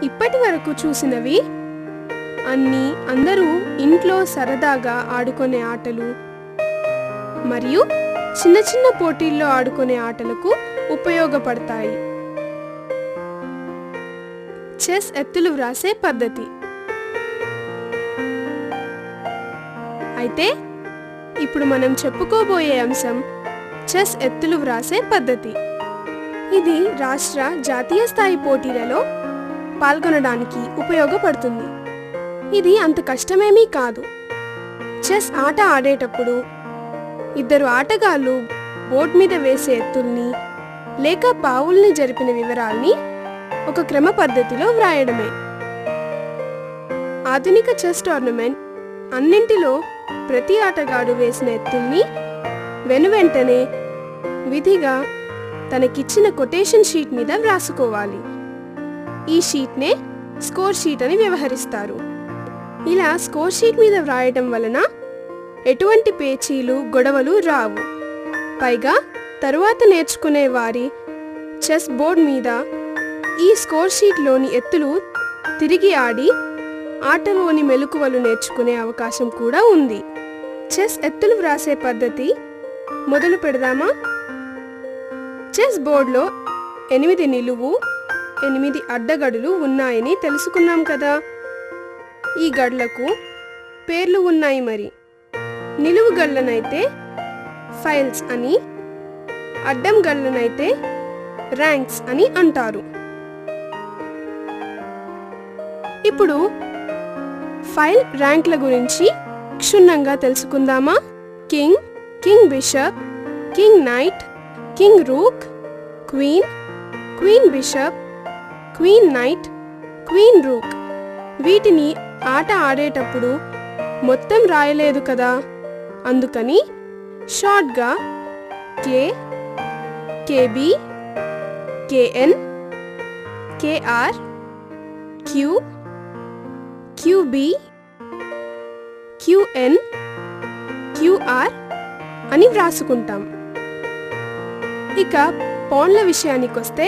ఇప్పటి వరకు చూసినవి అన్నీ అందరూ ఇంట్లో సరదాగా ఆడుకునే ఆటలు మరియు చిన్న చిన్న పోటీల్లో ఆడుకునే ఆటలకు ఉపయోగపడతాయి. చెస్ ఎత్తులు వ్రాసే పద్ధతి. అయితే ఇప్పుడు మనం చెప్పుకోబోయే అంశం చెస్ ఎత్తులు వ్రాసే పద్ధతి. ఇది రాష్ట్ర జాతీయ స్థాయి పోటీలలో పాల్గొనడానికి ఉపయోగపడుతుంది. ఇది అంత కష్టమేమీ కాదు. చెస్ ఆట ఆడేటప్పుడు ఇద్దరు ఆటగాళ్ళు బోర్డు మీద వేసే ఎత్తుల్ని లేక పావుల్ని జరిపిన వివరాల్ని ఒక క్రమ పద్ధతిలో వ్రాయడమే. ఆధునిక చెస్ టోర్నమెంట్ అన్నింటిలో ప్రతి ఆటగాడు వేసిన ఎత్తుల్ని వెనువెంటనే విధిగా తనకిచ్చిన కొటేషన్ షీట్ మీద వ్రాసుకోవాలి. ఈ షీట్నే స్కోర్ షీట్ అని వ్యవహరిస్తారు. ఇలా స్కోర్ షీట్ మీద వ్రాయటం వలన ఎటువంటి పేచీలు గొడవలు రావు. పైగా తరువాత నేర్చుకునే వారి చెస్ బోర్డ్ మీద ఈ స్కోర్ షీట్లోని ఎత్తులు తిరిగి ఆడి ఆటలోని మెలకువలు నేర్చుకునే అవకాశం కూడా ఉంది. చెస్ ఎత్తులు వ్రాసే పద్ధతి మొదలు పెడదామా? చెస్ బోర్డులో 8 నిలువు 8 అడ్డగడులు ఉన్నాయని తెలుసుకున్నాం కదా. ఈ గడ్లకు పేర్లు ఉన్నాయి. మరి నిలువు గళ్ళనైతే ఫైల్స్ అని, అడ్డం గళ్ళనైతే ర్యాంక్స్ అని అంటారు. ఇప్పుడు ఫైల్ ర్యాంక్ల గురించి క్షుణ్ణంగా తెలుసుకుందామా? King, king bishop, king knight, king rook, queen, queen bishop, queen knight, queen rook. వీటిని ఆట ఆడేటప్పుడు మొత్తం రాయలేదు కదా, అందుకని షార్ట్గా K, KB, KN, KR, Q, QB, QN, QR అని వ్రాసుకుంటాం. ఇక పాన్ల విషయానికొస్తే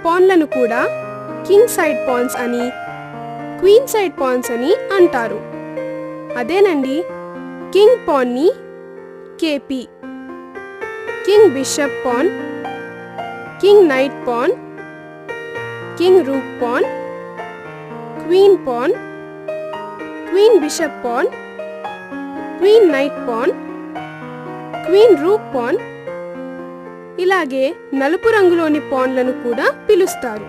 పాన్లను కూడా కింగ్ సైడ్ పాన్స్ అని, క్వీన్ సైడ్ పాన్స్ అని అంటారు. అదేనండి, కింగ్ పాన్ని KP, king bishop pawn, king knight pawn, king rook pawn, queen pawn, queen bishop pawn, queen night pan, queen rook pan, ఇలాగే నలుపు రంగులోని పాన్లను కూడా పిలుస్తారు.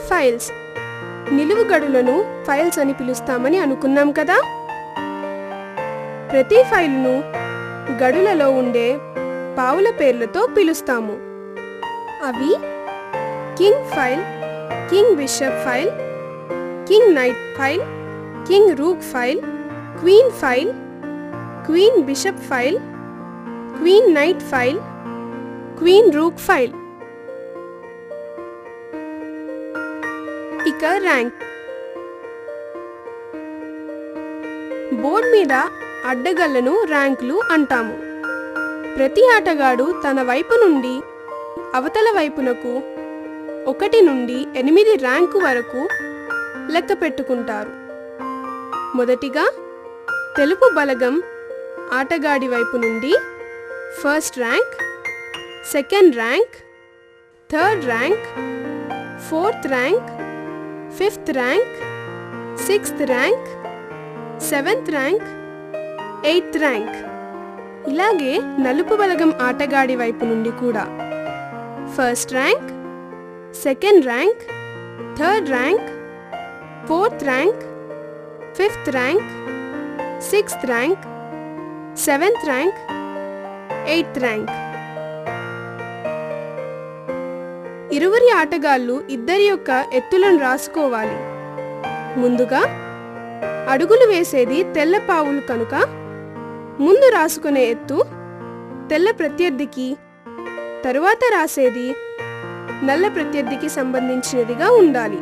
ఫైల్స్, నిలువు గడులను ఫైల్స్ అని పిలుస్తామని అనుకున్నాం కదా. ప్రతి ఫైలును గడులలో ఉండే పావుల పేర్లతో పిలుస్తాము. అవి king file, king bishop file, king night file, king rook file, queen file, queen bishop file, queen night file, queen rook file. ఇక ర్యాంక్. బోర్డ్ మీద అడ్డగళ్లను ర్యాంకులు అంటాము. ప్రతి ఆటగాడు తన వైపు నుండి అవతల వైపునకు 1 నుండి 8 ర్యాంకు వరకు లెక్క పెట్టుకుంటారు. మొదటిగా తెలుపు బలగం ఆటగాడి వైపు నుండి first rank, second rank, third rank, fourth rank, fifth rank, sixth rank, seventh rank, eighth rank. ఇలాగే నలుపు బలగం ఆటగాడి వైపు నుండి కూడా first rank, second rank, third rank, fourth rank, fifth rank, sixth rank, seventh rank, eighth rank. ఇరువురి ఆటగాళ్ళు ఇద్దరి యొక్క ఎత్తులను రాసుకోవాలి. ముందుగా అడుగులు వేసేది తెల్ల పావులు కనుక ముందు రాసుకునే ఎత్తు తెల్ల ప్రత్యర్థికి, తరువాత రాసేది నల్ల ప్రత్యర్థికి సంబంధించినదిగా ఉండాలి.